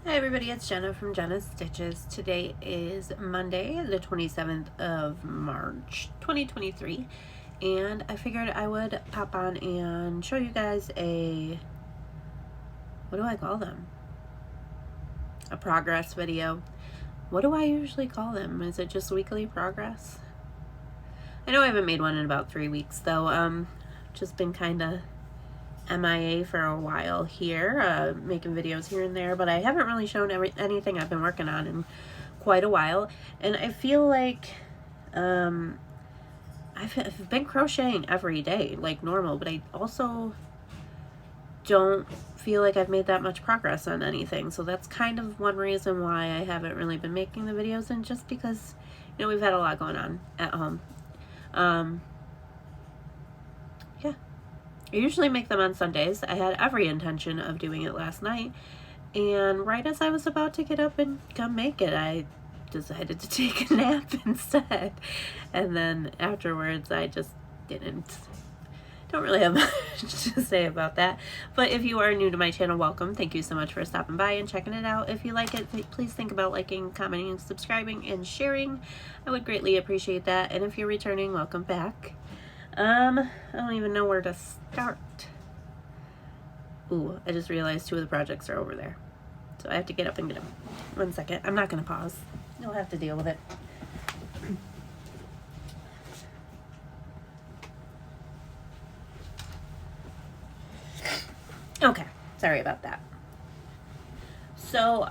Hi everybody, it's Jenna from Jenna's Stitches. Today is Monday, the 27th of March, 2023, and I figured I would pop on and show you guys what do I call them? A progress video. What do I usually call them? Is it just weekly progress? I know I haven't made one in about 3 weeks though. Just been kind of MIA for a while here, making videos here and there, but I haven't really shown anything I've been working on in quite a while, and I feel like I've been crocheting every day like normal, but I also don't feel like I've made that much progress on anything, so that's kind of one reason why I haven't really been making the videos, and just because, you know, we've had a lot going on at home. Yeah. I usually make them on Sundays. I had every intention of doing it last night, and right as I was about to get up and come make it, I decided to take a nap instead. And then afterwards, I just don't really have much to say about that. But if you are new to my channel, welcome. Thank you so much for stopping by and checking it out. If you like it, please think about liking, commenting, subscribing, and sharing. I would greatly appreciate that. And if you're returning, welcome back. I don't even know where to start. Ooh, I just realized 2 of the projects are over there. So I have to get up and get them. 1 second. I'm not going to pause. You'll have to deal with it. Okay. Sorry about that. So,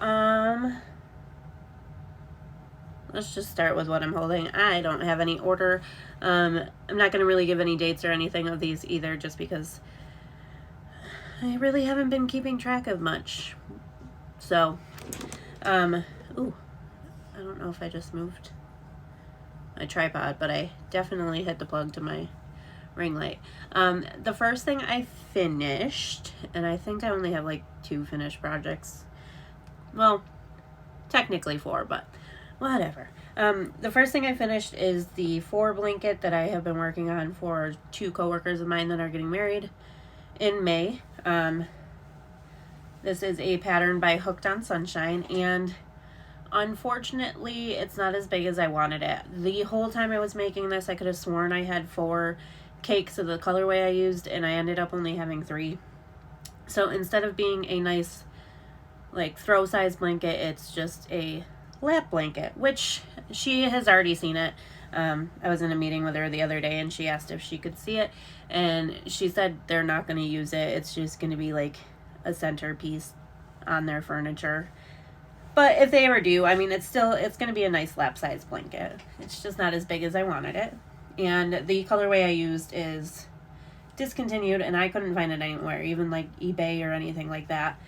let's just start with what I'm holding. I don't have any order. I'm not going to really give any dates or anything of these either, just because I really haven't been keeping track of much. So, ooh, I don't know if I just moved my tripod, but I definitely hit the plug to my ring light. The first thing I finished, and I think I only have like 2 finished projects. Well, technically 4, but whatever. The first thing I finished is the 4 blanket that I have been working on for 2 coworkers of mine that are getting married in May. This is a pattern by Hooked on Sunshine, and unfortunately it's not as big as I wanted it. The whole time I was making this, I could have sworn I had 4 cakes of the colorway I used, and I ended up only having 3. So instead of being a nice like throw size blanket, it's just a lap blanket, which she has already seen it. I was in a meeting with her the other day, and she asked if she could see it, and she said they're not going to use it. It's just going to be like a centerpiece on their furniture. But if they ever do, I mean, it's going to be a nice lap size blanket. It's just not as big as I wanted it. And the colorway I used is discontinued, and I couldn't find it anywhere, even like eBay or anything like that.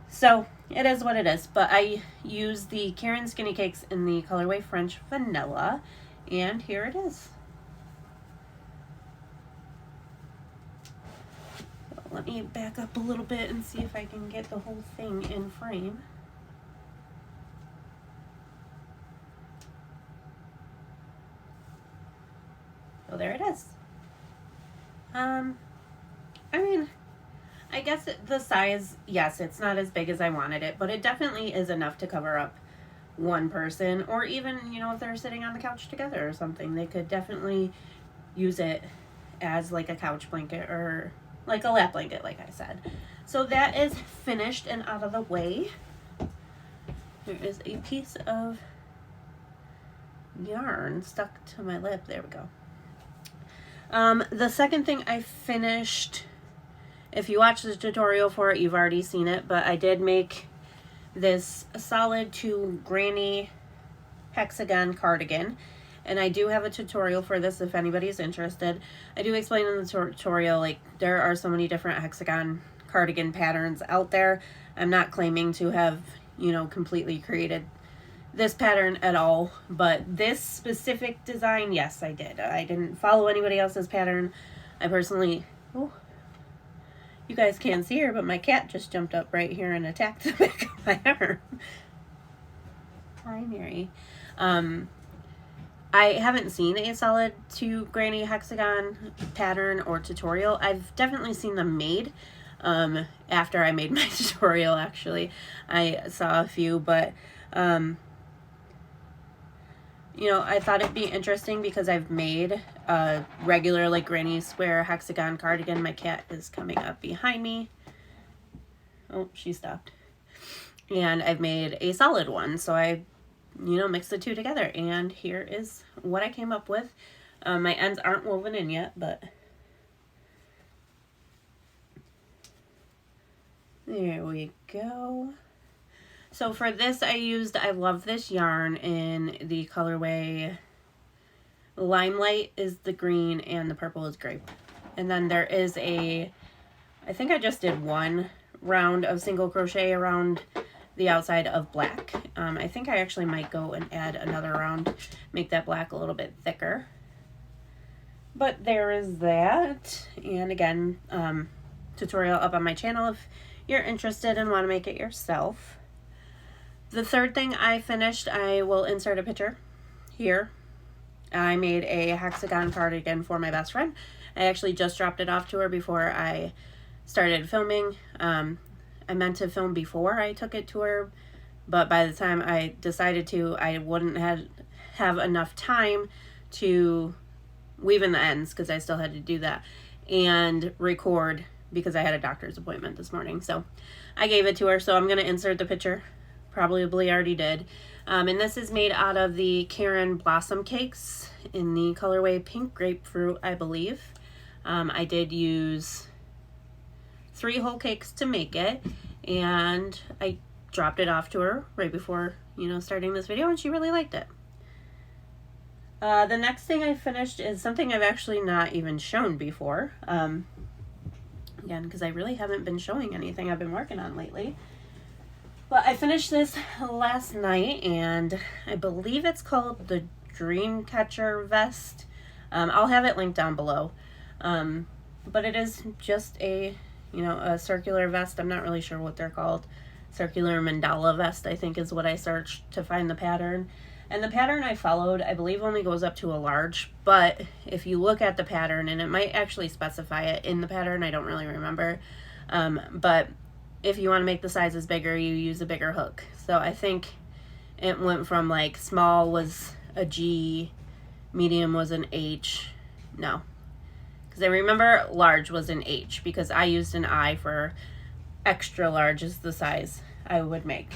So it is what it is, but I used the Karen Skinny Cakes in the colorway French Vanilla, and here it is. So let me back up a little bit and see if I can get the whole thing in frame. So there it is. I mean, I guess the size, yes, it's not as big as I wanted it, but it definitely is enough to cover up one person, or even, you know, if they're sitting on the couch together or something, they could definitely use it as like a couch blanket or like a lap blanket, like I said. So that is finished and out of the way. There is a piece of yarn stuck to my lip. There we go. The second thing I finished, if you watch the tutorial for it, you've already seen it, but I did make this solid to granny hexagon cardigan, and I do have a tutorial for this if anybody's interested. I do explain in the tutorial, like, there are so many different hexagon cardigan patterns out there. I'm not claiming to have, you know, completely created this pattern at all, but this specific design, yes, I did. I didn't follow anybody else's pattern. I personally, oh, you guys can't see her, but my cat just jumped up right here and attacked the back of my arm. Hi, Mary. I haven't seen a solid to granny hexagon pattern or tutorial. I've definitely seen them made. after I made my tutorial. Actually, I saw a few, but you know, I thought it'd be interesting because I've made a regular like granny square hexagon cardigan. My cat is coming up behind me. Oh, she stopped. And I've made a solid one, so I, you know, mixed the two together, and here is what I came up with. My ends aren't woven in yet, but there we go. So for this I love this yarn in the colorway Limelight is the green and the purple is grape. And then there is I think I just did one round of single crochet around the outside of black. I think I actually might go and add another round, make that black a little bit thicker. But there is that. And again, tutorial up on my channel if you're interested and want to make it yourself. The third thing I finished, I will insert a picture here. I made a hexagon cardigan for my best friend. I actually just dropped it off to her before I started filming. I meant to film before I took it to her, but by the time I decided to, I wouldn't have enough time to weave in the ends because I still had to do that and record because I had a doctor's appointment this morning. So I gave it to her, so I'm going to insert the picture. Probably already did. And this is made out of the Karen Blossom Cakes in the colorway Pink Grapefruit, I believe. I did use 3 whole cakes to make it, and I dropped it off to her right before, you know, starting this video, and she really liked it. The next thing I finished is something I've actually not even shown before. Again, because I really haven't been showing anything I've been working on lately. But I finished this last night, and I believe it's called the Dreamcatcher Vest. I'll have it linked down below. But it is just a, you know, a circular vest. I'm not really sure what they're called. Circular mandala vest, I think, is what I searched to find the pattern. And the pattern I followed, I believe, only goes up to a large. But if you look at the pattern, and it might actually specify it in the pattern, I don't really remember. But if you want to make the sizes bigger, you use a bigger hook. So I think it went from like small was a G, medium was an H. No, because I remember large was an H because I used an I for extra large is the size I would make.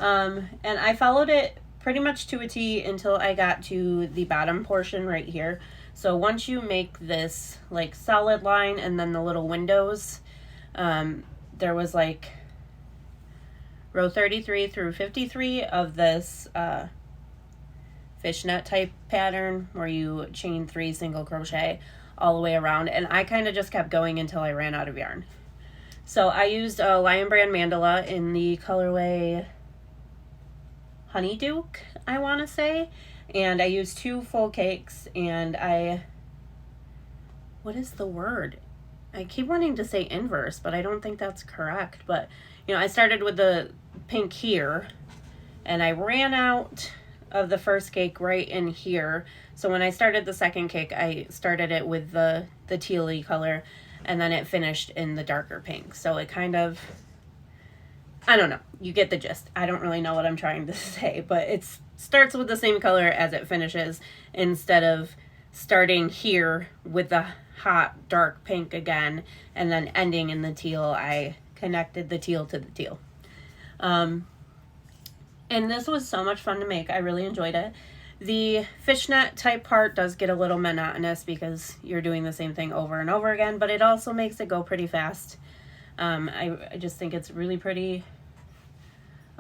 And I followed it pretty much to a T until I got to the bottom portion right here. So once you make this like solid line and then the little windows, there was like row 33 through 53 of this fishnet type pattern where you chain 3 single crochet all the way around, and I kind of just kept going until I ran out of yarn. So I used a Lion Brand mandala in the colorway Honeyduke, I want to say, and I used 2 full cakes, and what is the word? I keep wanting to say inverse, but I don't think that's correct. But, you know, I started with the pink here, and I ran out of the first cake right in here. So when I started the second cake, I started it with the tealy color, and then it finished in the darker pink. So it kind of, I don't know. You get the gist. I don't really know what I'm trying to say, but it starts with the same color as it finishes instead of starting here with the hot dark pink again and then ending in the teal. I connected the teal to the teal. And this was so much fun to make. I really enjoyed it. The fishnet type part does get a little monotonous because you're doing the same thing over and over again, but it also makes it go pretty fast. I just think it's really pretty.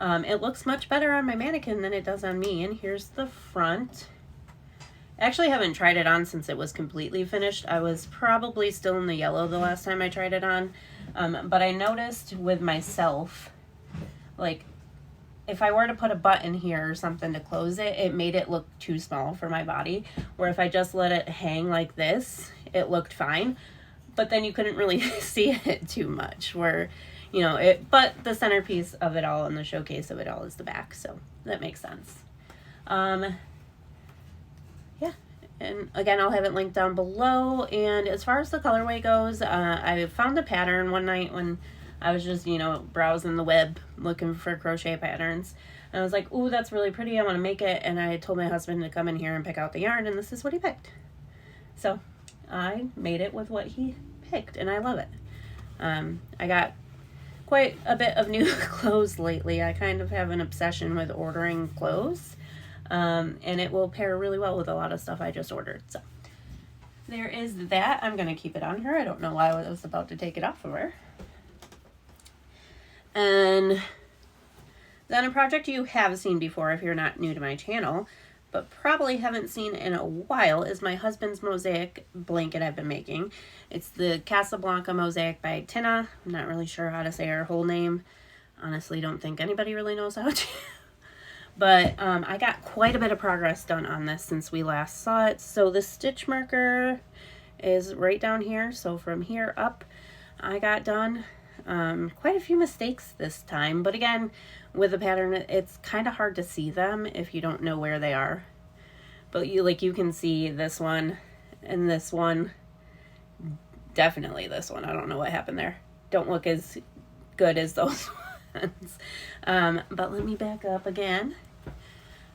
It looks much better on my mannequin than it does on me. And here's the front. I actually haven't tried it on since it was completely finished. I was probably still in the yellow the last time I tried it on. But I noticed with myself, like, if I were to put a button here or something to close it, it made it look too small for my body. Where if I just let it hang like this, it looked fine. But then you couldn't really see it too much. Where, you know, but the centerpiece of it all and the showcase of it all is the back. So that makes sense. Yeah. And again, I'll have it linked down below. And as far as the colorway goes, I found a pattern one night when I was just, browsing the web looking for crochet patterns. And I was like, ooh, that's really pretty. I want to make it. And I told my husband to come in here and pick out the yarn. And this is what he picked. So I made it with what he picked. And I love it. I got quite a bit of new clothes lately. I kind of have an obsession with ordering clothes. And it will pair really well with a lot of stuff I just ordered. So there is that. I'm going to keep it on her. I don't know why I was about to take it off of her. And then a project you have seen before if you're not new to my channel, but probably haven't seen in a while, is my husband's mosaic blanket I've been making. It's the Casablanca Mosaic by Jenna. I'm not really sure how to say her whole name. Honestly, don't think anybody really knows how to. But I got quite a bit of progress done on this since we last saw it. So the stitch marker is right down here. So from here up, I got done. Quite a few mistakes this time. But again, with the pattern, it's kind of hard to see them if you don't know where they are. But you can see this one and this one. Definitely this one. I don't know what happened there. Don't look as good as those ones. But let me back up again.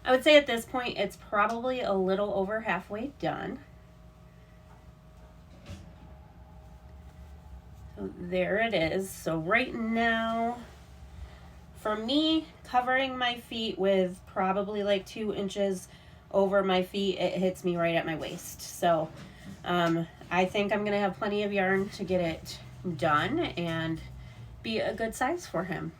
I would say at this point it's probably a little over halfway done. So there it is. So right now, for me, covering my feet with probably like 2 inches over my feet, it hits me right at my waist. So I think I'm going to have plenty of yarn to get it done and be a good size for him.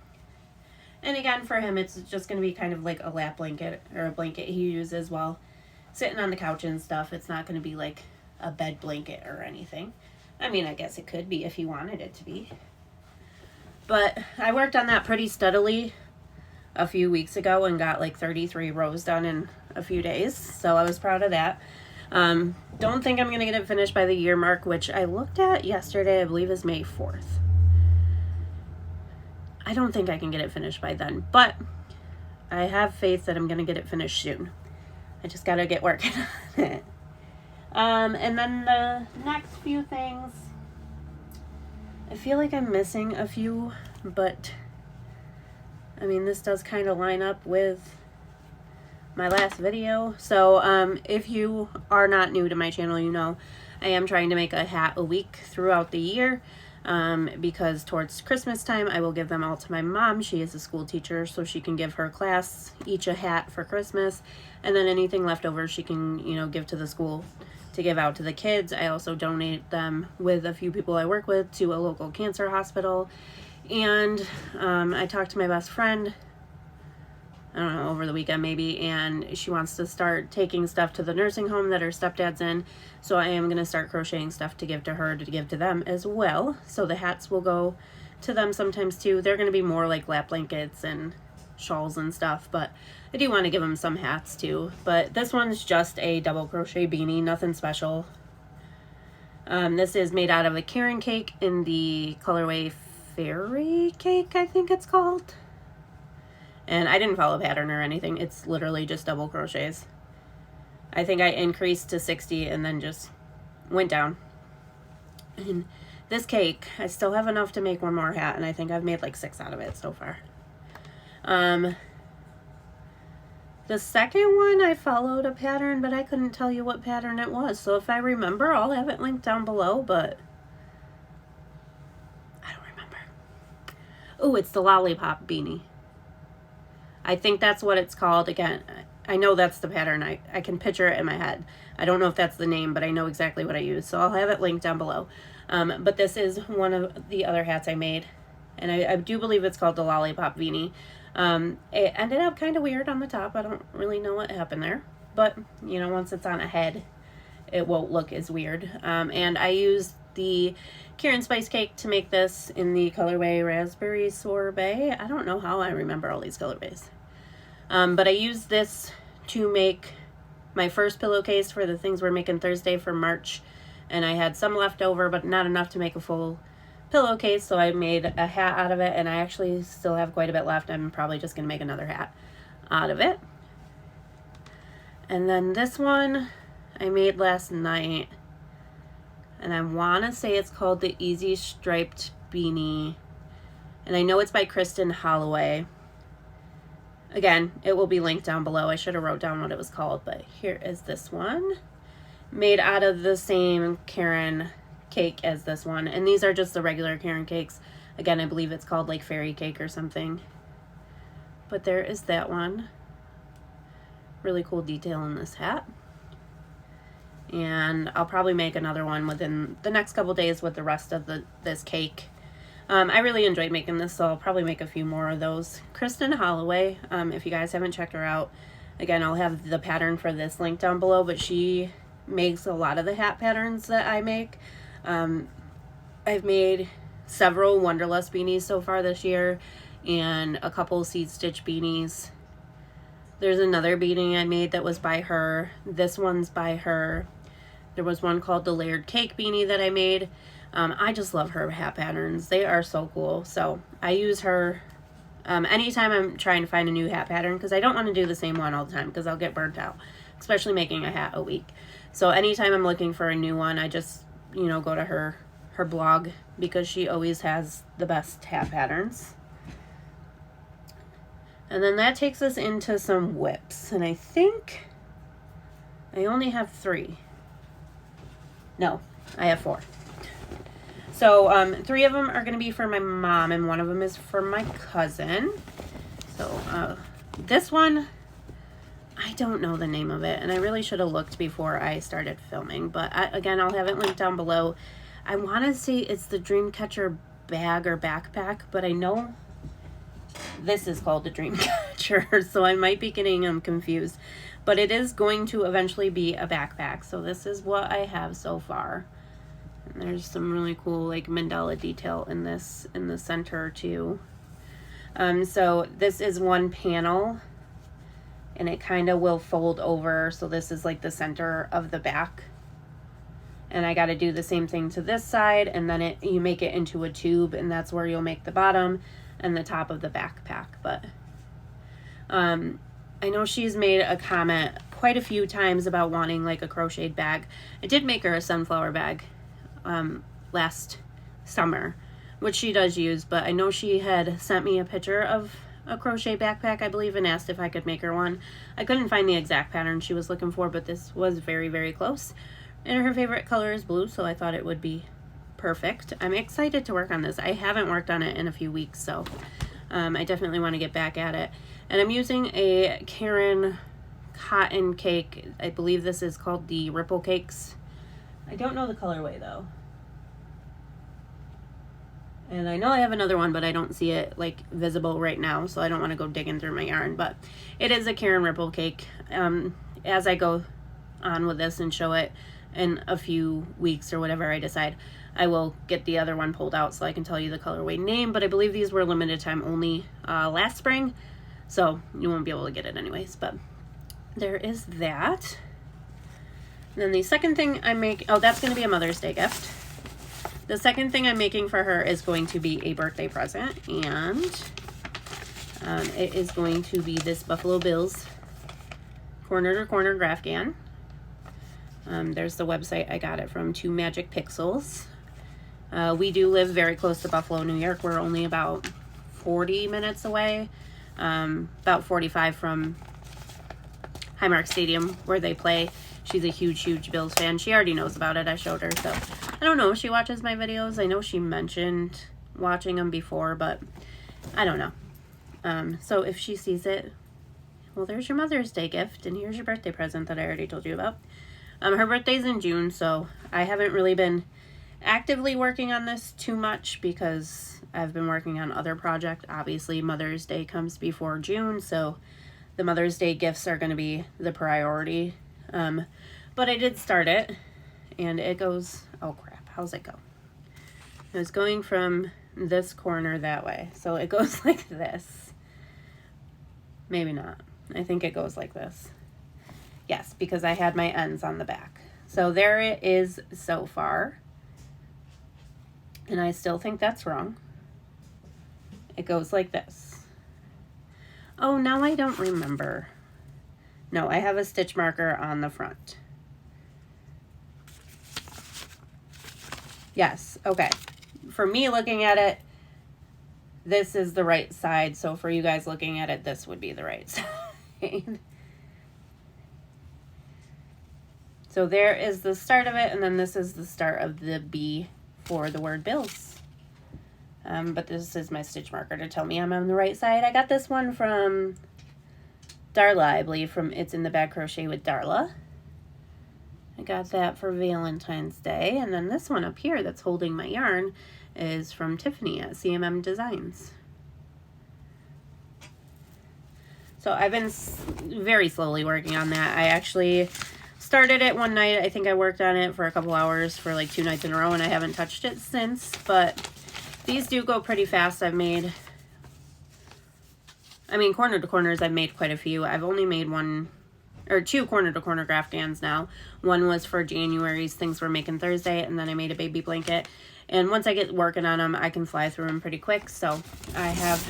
And again, for him, it's just going to be kind of like a lap blanket or a blanket he uses while sitting on the couch and stuff. It's not going to be like a bed blanket or anything. I mean, I guess it could be if he wanted it to be. But I worked on that pretty steadily a few weeks ago and got like 33 rows done in a few days. So I was proud of that. Don't think I'm going to get it finished by the year mark, which I looked at yesterday, I believe is May 4th. I don't think I can get it finished by then, but I have faith that I'm going to get it finished soon. I just got to get working on it. And then the next few things, I feel like I'm missing a few, but I mean, this does kind of line up with my last video. So if you are not new to my channel, I am trying to make a hat a week throughout the year. Because towards Christmas time, I will give them all to my mom. She is a school teacher, so she can give her class each a hat for Christmas. And then anything left over, she can, give to the school to give out to the kids. I also donate them with a few people I work with to a local cancer hospital. And I talked to my best friend, I don't know, over the weekend maybe, and she wants to start taking stuff to the nursing home that her stepdad's in. So I am going to start crocheting stuff to give to her to give to them as well. So the hats will go to them sometimes too. They're going to be more like lap blankets and shawls and stuff, but I do want to give them some hats too. But this one's just a double crochet beanie, nothing special. This is made out of a Karen cake in the colorway Fairy Cake, I think it's called. And I didn't follow pattern or anything. It's literally just double crochets. I think I increased to 60 and then just went down. And this cake, I still have enough to make one more hat, and I think I've made like 6 out of it so far. The second one, I followed a pattern, but I couldn't tell you what pattern it was. So if I remember, I'll have it linked down below, but I don't remember. Oh, it's the lollipop beanie. I think that's what it's called. Again, I know that's the pattern. I can picture it in my head. I don't know if that's the name, but I know exactly what I use. So I'll have it linked down below. But this is one of the other hats I made. And I do believe it's called the Lollipop Beanie. It ended up kind of weird on the top. I don't really know what happened there. But, once it's on a head, it won't look as weird. And I used the Karen Spice Cake to make this in the colorway Raspberry Sorbet. I don't know how I remember all these colorways. But I used this to make my first pillowcase for the things we're making Thursday for March. And I had some left over, but not enough to make a full pillowcase. So I made a hat out of it, and I actually still have quite a bit left. I'm probably just going to make another hat out of it. And then this one, I made last night, and I want to say it's called the Easy Striped Beanie, and I know it's by Kristen Holloway. Again, it will be linked down below. I should have wrote down what it was called, but here is this one. Made out of the same Karen cake as this one. And these are just the regular Karen cakes. Again, I believe it's called like fairy cake or something. But there is that one. Really cool detail in this hat. And I'll probably make another one within the next couple days with the rest of this cake. I really enjoyed making this, so I'll probably make a few more of those. Kristen Holloway, if you guys haven't checked her out, again, I'll have the pattern for this link down below, but she makes a lot of the hat patterns that I make. I've made several Wonderlust beanies so far this year, and a couple seed stitch beanies. There's another beanie I made that was by her. This one's by her. There was one called the Layered Cake beanie that I made. I just love her hat patterns. They are so cool. So I use her anytime I'm trying to find a new hat pattern, because I don't want to do the same one all the time because I'll get burnt out, especially making a hat a week. So anytime I'm looking for a new one, I just, you know, go to her blog, because she always has the best hat patterns. And then that takes us into some whips. And I think I only have 3. No, I have 4. So 3 of them are going to be for my mom, and 1 of them is for my cousin. So this one, I don't know the name of it, and I really should have looked before I started filming. But again, I'll have it linked down below. I want to say it's the Dreamcatcher bag or backpack, but I know this is called the Dreamcatcher, so I might be getting them confused. But it is going to eventually be a backpack. So this is what I have so far. And there's some really cool like mandala detail in this, in the center too. So this is one panel, and it kind of will fold over. So this is like the center of the back. And I got to do the same thing to this side, and then you make it into a tube, and that's where you'll make the bottom and the top of the backpack. But I know she's made a comment quite a few times about wanting like a crocheted bag. I did make her a sunflower bag last summer, which she does use, but I know she had sent me a picture of a crochet backpack, I believe, and asked if I could make her one. I couldn't find the exact pattern she was looking for, but this was very, very close. And her favorite color is blue, so I thought it would be perfect. I'm excited to work on this. I haven't worked on it in a few weeks, so I definitely want to get back at it. And I'm using a Karen cotton cake. I believe this is called the Ripple Cakes. I don't know the colorway though. And I know I have another one, but I don't see it like visible right now, so I don't want to go digging through my yarn. But it is a Karen Ripple Cake. As I go on with this and show it in a few weeks or whatever I decide, I will get the other one pulled out so I can tell you the colorway name. But I believe these were limited time only last spring, so you won't be able to get it anyways. But there is that. And then the second thing I make, oh, that's going to be a Mother's Day gift. The second thing I'm making for her is going to be a birthday present, and it is going to be this Buffalo Bills corner to corner Grafgan. There's the website I got it from, 2 Magic Pixels. We do live very close to Buffalo, New York. We're only about 40 minutes away, about 45 from Highmark Stadium where they play. She's a huge Bills fan. She already knows about it. I showed her, so I don't know if she watches my videos. I know she mentioned watching them before, but I don't know. So if she sees it, well, there's your Mother's Day gift, and here's your birthday present that I already told you about. Her birthday's in June, so I haven't really been actively working on this too much because I've been working on other projects. Obviously, Mother's Day comes before June, so the Mother's Day gifts are going to be the priority. But I did start it, and it goes, oh crap, how's it go? It's going from this corner that way, so it goes like this. Maybe not. I think it goes like this. Yes, because I had my ends on the back. So there it is so far. And I still think that's wrong. It goes like this. Oh, now I don't remember. No, I have a stitch marker on the front. Yes, okay. For me looking at it, this is the right side. So for you guys looking at it, this would be the right side. So there is the start of it, and then this is the start of the B for the word bills. But this is my stitch marker to tell me I'm on the right side. I got this one from Darla, I believe, from It's in the Bag Crochet with Darla. I got that for Valentine's Day. And then this one up here that's holding my yarn is from Tiffany at CMM Designs. So I've been very slowly working on that. I actually started it one night. I think I worked on it for a couple hours for like 2 nights in a row, and I haven't touched it since. But these do go pretty fast. Corner to corners, I've made quite a few. I've only made 2 corner to corner graftans now. One was for January's Things We're Making Thursday, and then I made a baby blanket. And once I get working on them, I can fly through them pretty quick. So I have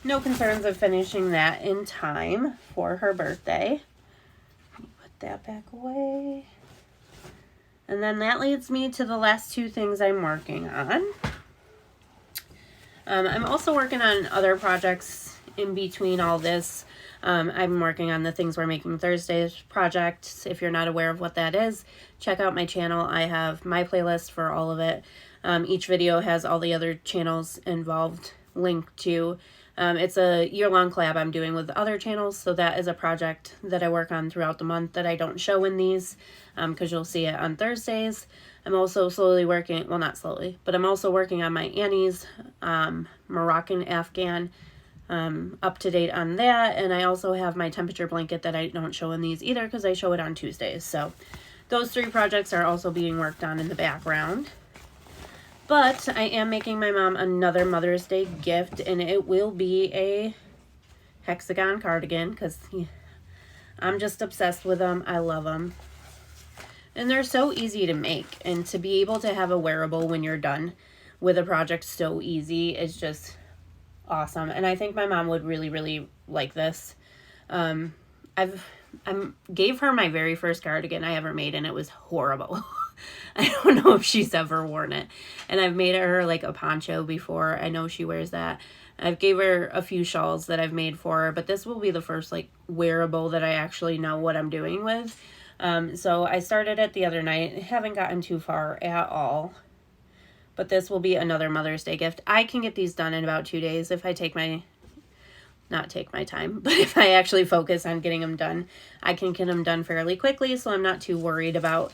no concerns of finishing that in time for her birthday. Put that back away. And then that leads me to the last 2 things I'm working on. I'm also working on other projects in between all this. I'm working on the Things We're Making Thursdays project. If you're not aware of what that is, check out my channel. I have my playlist for all of it. Each video has all the other channels involved linked to. It's a year-long collab I'm doing with other channels, so that is a project that I work on throughout the month that I don't show in these, because you'll see it on Thursdays. I'm also slowly working, well, not slowly, but I'm also working on my Annie's Moroccan Afghan, up to date on that. And I also have my temperature blanket that I don't show in these either, because I show it on Tuesdays. So those 3 projects are also being worked on in the background. But I am making my mom another Mother's Day gift, and it will be a hexagon cardigan, because I'm just obsessed with them. I love them. And they're so easy to make, and to be able to have a wearable when you're done with a project so easy is just awesome. And I think my mom would really, really like this. I gave her my very first cardigan I ever made, and it was horrible. I don't know if she's ever worn it. And I've made her like a poncho before. I know she wears that. I've gave her a few shawls that I've made for her, but this will be the first like wearable that I actually know what I'm doing with. So I started it the other night. Haven't gotten too far at all. But this will be another Mother's Day gift. I can get these done in about 2 days if I not take my time, but if I actually focus on getting them done, I can get them done fairly quickly, so I'm not too worried about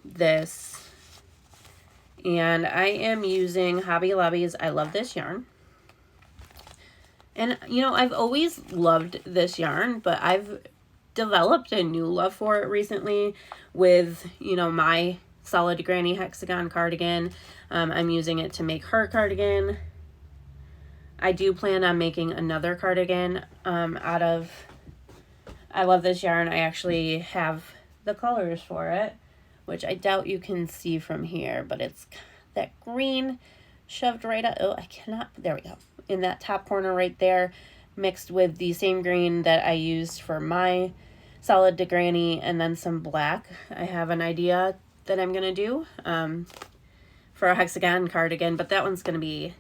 this. And I am using Hobby Lobby's I Love This Yarn. And, I've always loved this yarn, but I've developed a new love for it recently with, my Solid Granny Hexagon cardigan. I'm using it to make her cardigan. I do plan on making another cardigan out of I Love This Yarn. I actually have the colors for it, which I doubt you can see from here, but it's that green shoved right up. Oh, I cannot. There we go. In that top corner right there, mixed with the same green that I used for my Solid to Granny, and then some black. I have an idea that I'm going to do for a hexagon cardigan, but that one's going to be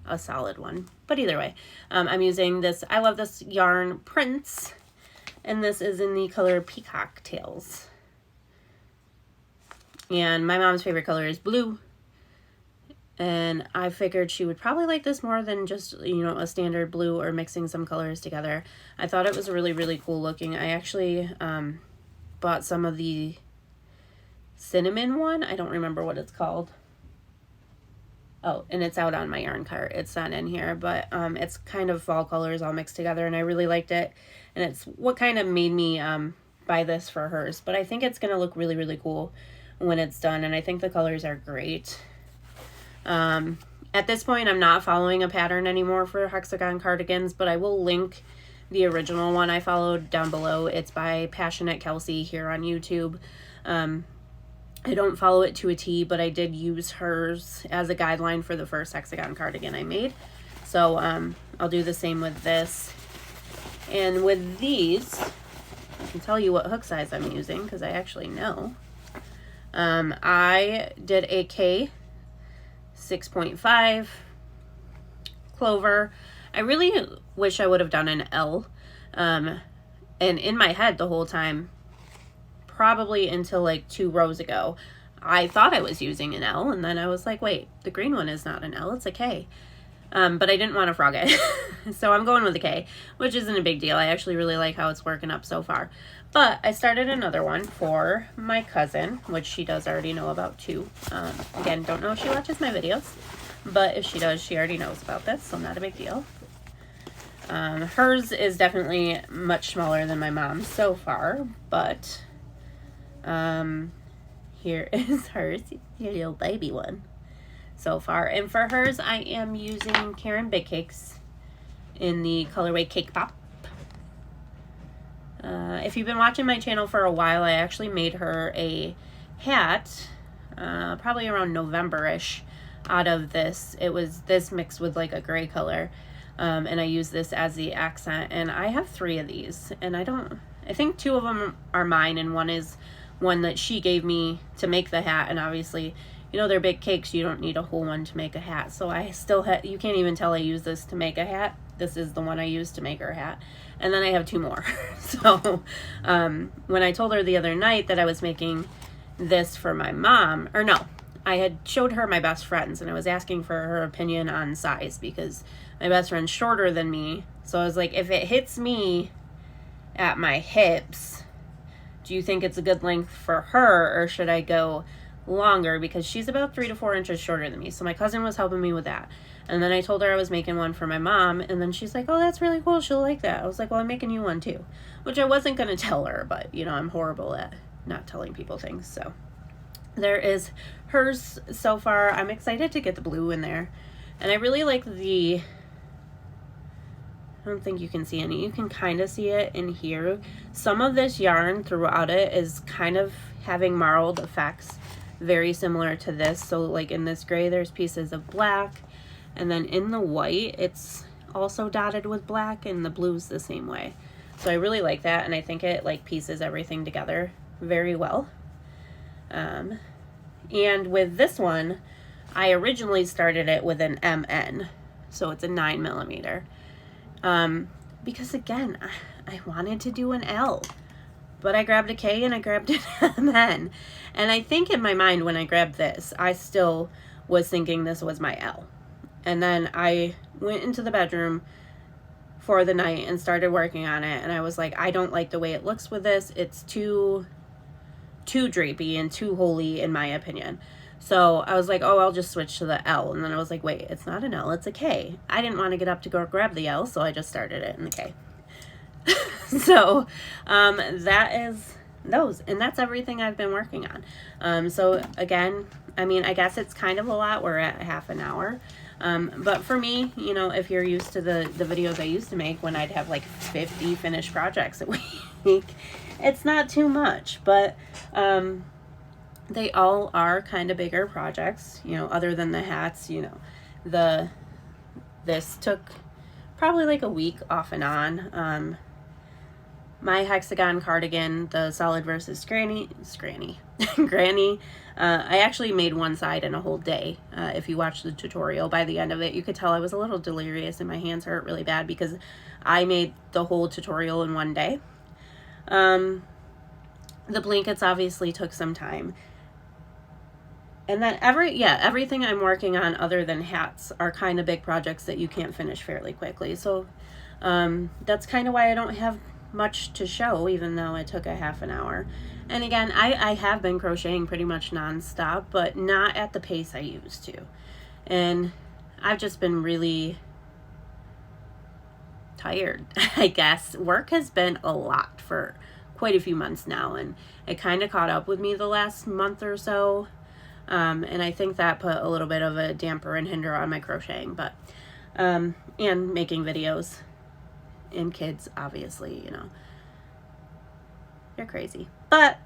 a solid one. But either way, I'm using this I Love This Yarn Prince, and this is in the color Peacock Tails. And my mom's favorite color is blue, and I figured she would probably like this more than just, a standard blue or mixing some colors together. I thought it was really, really cool looking. I actually bought some of the cinnamon one. I don't remember what it's called. Oh, and it's out on my yarn cart. It's not in here, but it's kind of fall colors all mixed together, and I really liked it. And it's what kind of made me buy this for hers. But I think it's going to look really, really cool when it's done, and I think the colors are great. At this point, I'm not following a pattern anymore for hexagon cardigans, but I will link the original one I followed down below. It's by Passionate Kelsey here on YouTube. I don't follow it to a T, but I did use hers as a guideline for the first hexagon cardigan I made. So I'll do the same with this. And with these, I can tell you what hook size I'm using because I actually know. I did a K 6.5 clover. I really wish I would have done an L. And in my head the whole time, probably until like 2 rows ago, I thought I was using an L, and then I was like, wait, the green one is not an L, it's a K. But I didn't want to frog it. So I'm going with a K, which isn't a big deal. I actually really like how it's working up so far. But I started another one for my cousin, which she does already know about too. Again, don't know if she watches my videos, but if she does, she already knows about this, so not a big deal. Hers is definitely much smaller than my mom's so far, but here is hers, your little baby one so far. And for hers, I am using Karen Big Cakes in the colorway Cake Pop. If you've been watching my channel for a while, I actually made her a hat, probably around November-ish, out of this. It was this mixed with like a gray color, and I use this as the accent. And I have 3 of these, and I think 2 of them are mine, and one is one that she gave me to make the hat. And obviously, you know, they're big cakes, you don't need a whole one to make a hat. So I still have, you can't even tell I use this to make a hat. This is the one I used to make her hat. And then I have 2 more. So when I told her the other night that I was making this for my mom, or no, I had showed her my best friends, and I was asking for her opinion on size, because my best friend's shorter than me. So I was like, if it hits me at my hips, do you think it's a good length for her, or should I go longer, because she's about 3 to 4 inches shorter than me. So my cousin was helping me with that. And then I told her I was making one for my mom, and then she's like, oh, that's really cool, she'll like that. I was like, well, I'm making you one too, which I wasn't going to tell her, but you know, I'm horrible at not telling people things. So there is hers so far. I'm excited to get the blue in there, and I really like the, I don't think you can see any, you can kind of see it in here. Some of this yarn throughout it is kind of having marled effects, very similar to this. So like in this gray, there's pieces of black, and then in the white, it's also dotted with black, and the blue's the same way. So I really like that, and I think it like pieces everything together very well. And with this one, I originally started it with an MN, so it's a 9mm. Because again, I wanted to do an L, but I grabbed a K and I grabbed an MN. And I think in my mind when I grabbed this, I still was thinking this was my L. And then I went into the bedroom for the night and started working on it, and I was like, I don't like the way it looks with this. It's too drapey and too holey in my opinion. So I was like, oh, I'll just switch to the L. And then I was like, wait, it's not an L, it's a K. I didn't want to get up to go grab the L, so I just started it in the K. So that is those, and that's everything I've been working on. So again, I mean, I guess it's kind of a lot. We're at half an hour. But for me, you know, if you're used to the videos I used to make when I'd have like 50 finished projects a week, it's not too much. But they all are kind of bigger projects, you know, other than the hats. You know, this took probably like a week off and on. My hexagon cardigan, the solid versus granny, I actually made one side in a whole day. If you watch the tutorial, by the end of it, you could tell I was a little delirious and my hands hurt really bad because I made the whole tutorial in one day. The blankets obviously took some time. And then everything I'm working on other than hats are kind of big projects that you can't finish fairly quickly. So that's kind of why I don't have much to show, even though it took a half an hour. And again, I have been crocheting pretty much non-stop, but not at the pace I used to. And I've just been really tired, I guess. Work has been a lot for quite a few months now, and it kind of caught up with me the last month or so. And I think that put a little bit of a damper and hinder on my crocheting, but and making videos. And kids, obviously, you know, they're crazy. But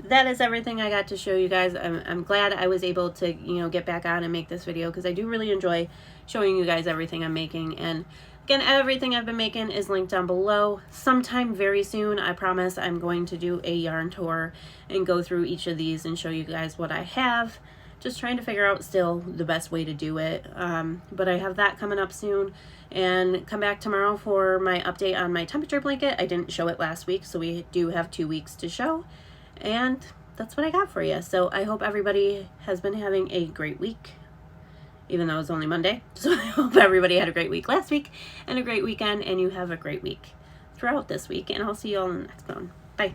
that is everything I got to show you guys. I'm glad I was able to, you know, get back on and make this video, because I do really enjoy showing you guys everything I'm making. And Again, everything I've been making is linked down below. Sometime very soon, I promise, I'm going to do a yarn tour and go through each of these and show you guys what I have. Just trying to figure out still the best way to do it. But I have that coming up soon. And come back tomorrow for my update on my temperature blanket. I didn't show it last week, so we do have 2 weeks to show. And that's what I got for you. So I hope everybody has been having a great week, even though it's only Monday. So I hope everybody had a great week last week and a great weekend, and you have a great week throughout this week. And I'll see you all in the next one. Bye.